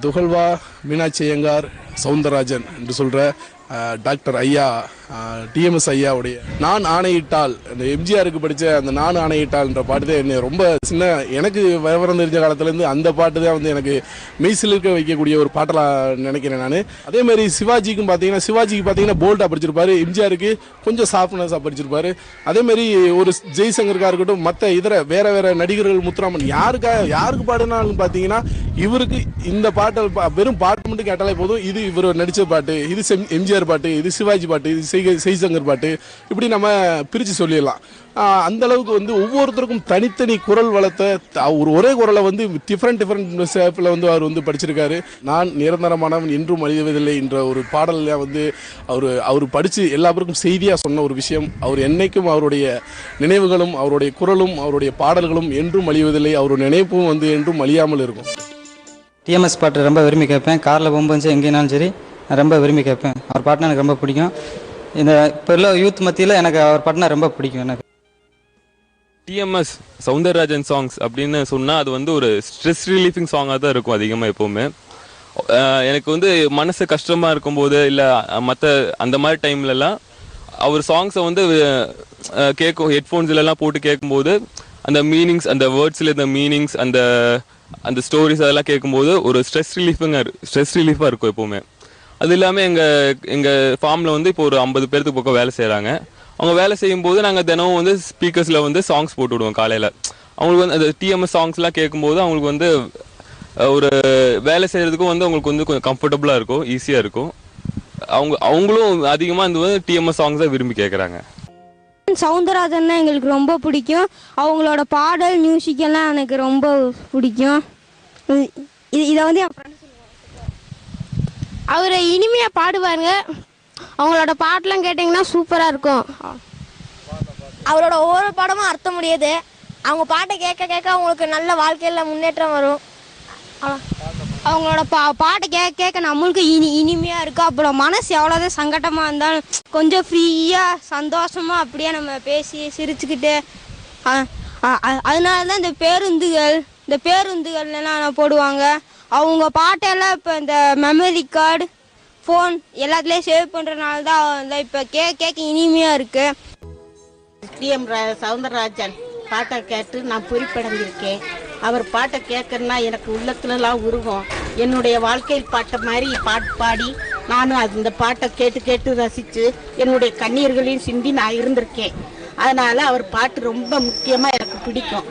துகழ்வா மீனாட்சி ஐயங்கார் சவுந்தரராஜன் என்று சொல்கிற டாக்டர் ஐயா டிஎம்எஸ் ஐயாவுடைய நான் ஆணையிட்டால் அந்த எம்ஜிஆருக்கு படித்த அந்த நான் ஆணையிட்டால்ன்ற பாட்டு தான் என்னை ரொம்ப எனக்கு விவரம் தெரிஞ்ச காலத்துலேருந்து அந்த பாட்டு தான் வந்து எனக்கு மெய்சிலிருக்க வைக்கக்கூடிய ஒரு பாட்டலாக நினைக்கிறேன் நான். அதேமாதிரி சிவாஜிக்கு பார்த்தீங்கன்னா போல்டாக படிச்சிருப்பாரு, எம்ஜிஆருக்கு கொஞ்சம் சாஃப்ட்னஸாக படிச்சிருப்பாரு. அதேமாதிரி ஒரு ஜெய்சங்கருக்காக இருக்கட்டும், மற்ற வேற நடிகர்கள் முத்துராமன் யாருக்கு பாடுனாலும் பார்த்தீங்கன்னா இவருக்கு இந்த பாட்டல் வெறும் பாட்டு மட்டும் கேட்டாலே போதும், இது இவர் நடித்த பாட்டு, இது எம்ஜிஆர் பாட்டு, இது சிவாஜி பாட்டு, இது செய்சங்கர் பாட்டு, இப்படி நம்ம பிரித்து சொல்லிடலாம். அந்த அளவுக்கு வந்து ஒவ்வொருத்தருக்கும் தனித்தனி குரல் வளர்த்த ஒரே குரலை வந்து டிஃப்ரெண்ட் ஷேப்பில் வந்து அவர் வந்து படிச்சிருக்காரு. நான் நிரந்தரமானவன் என்றும் அழிவதில்லை என்ற ஒரு பாடலில் வந்து அவர் படித்து எல்லாருக்கும் செய்தியாக சொன்ன ஒரு விஷயம். அவர் என்னைக்கும் அவருடைய நினைவுகளும் அவருடைய குரலும் அவருடைய பாடல்களும் என்றும் அழிவதில்லை, அவருடைய நினைப்பும் வந்து என்றும் அழியாமல் இருக்கும். டிஎம்எஸ் பாட்டு ரொம்ப விரும்பி கேட்பேன். காரில் போகும்போது எங்கேனாலும் சரி நான் ரொம்ப விரும்பி கேட்பேன். அவர் பாட்டுனா எனக்கு ரொம்ப பிடிக்கும். இந்த இப்போ உள்ள யூத் மத்தியில் எனக்கு அவர் பாட்டுனா ரொம்ப பிடிக்கும். எனக்கு டிஎம்எஸ் சவுந்தரராஜன் சாங்ஸ் அப்படின்னு சொன்னால் அது வந்து ஒரு ஸ்ட்ரெஸ் ரிலீஃபிங் சாங்காக தான் இருக்கும் அதிகமாக எப்போவுமே. எனக்கு வந்து மனசு கஷ்டமாக இருக்கும்போது இல்லை மற்ற அந்த மாதிரி டைம்லலாம் அவர் சாங்ஸை வந்து ஹெட்ஃபோன்ஸ்லாம் போட்டு கேட்கும்போது அந்த மீனிங்ஸ், அந்த வேர்ட்ஸில் இந்த மீனிங்ஸ், அந்த ஸ்டோரிஸ் அதெல்லாம் கேட்கும்போது ஒரு ஸ்ட்ரெஸ் ரிலீஃபாக இருக்கும் எப்போவுமே. அது இல்லாமல் எங்கள் ஃபார்மில் வந்து இப்போ ஒரு 50 பேர்த்துக்கு பக்கம் வேலை செய்கிறாங்க. அவங்க வேலை செய்யும்போது நாங்கள் தினமும் வந்து ஸ்பீக்கர்ஸில் வந்து சாங்ஸ் போட்டு விடுவோம் காலையில். அவங்களுக்கு வந்து அந்த டிஎம்எஸ் சாங்ஸ்லாம் கேட்கும்போது அவங்களுக்கு வந்து ஒரு வேலை செய்கிறதுக்கும் வந்து அவங்களுக்கு வந்து கொஞ்சம் கம்ஃபர்டபுளாக இருக்கும், ஈஸியாக இருக்கும். அவங்களும் அதிகமாக இந்த வந்து டிஎம்எஸ் சாங்ஸ் தான் விரும்பி கேட்குறாங்க. சவுந்தரராஜன் தான் எங்களுக்கு ரொம்ப பிடிக்கும். அவங்களோட பாடல் மியூசிக்கெல்லாம் எனக்கு ரொம்ப பிடிக்கும். இதை வந்து என் ஃப்ரெண்டு சொல்லுவாங்க, அவர் இனிமையாக பாடுவாருங்க. அவங்களோட பாட்டெலாம் கேட்டிங்கன்னா சூப்பராக இருக்கும். அவரோட ஒவ்வொரு பாடமும் அர்த்தம் முடியாது. அவங்க பாட்டை கேட்க கேட்க அவங்களுக்கு நல்ல வாழ்க்கையில் முன்னேற்றம் வரும். அவங்களோட பாட்டை கேட்க நம்மளுக்கு இனிமையாக இருக்கும். அப்புறம் மனசு எவ்வளோதான் சங்கடமாக இருந்தாலும் கொஞ்சம் ஃப்ரீயாக சந்தோஷமாக அப்படியே நம்ம பேசி சிரிச்சுக்கிட்டு, அதனால தான் இந்த பேருந்துகள்லாம் போடுவாங்க. அவங்க பாட்டெல்லாம் இப்போ இந்த மெமரி கார்டு, ஃபோன் எல்லாத்துலேயும் சேவ் பண்ணுறதுனால தான் இப்போ கேட்க இனிமையாக இருக்குது. சவுந்தரராஜன் பாட்டை கேட்டு நான் குறிப்படைஞ்சிருக்கேன். அவர் பாட்டை கேட்கறதுனா எனக்கு உள்ளத்துலலாம் உருகும். என்னுடைய வாழ்க்கையில் பாட்டை மாதிரி பாட்டு பாடி நானும் அந்த பாட்டை கேட்டு ரசித்து என்னுடைய கண்ணீர்களையும் சிந்தி நான் இருந்திருக்கேன். அதனால் அவர் பாட்டு ரொம்ப முக்கியமாக எனக்கு பிடிக்கும்.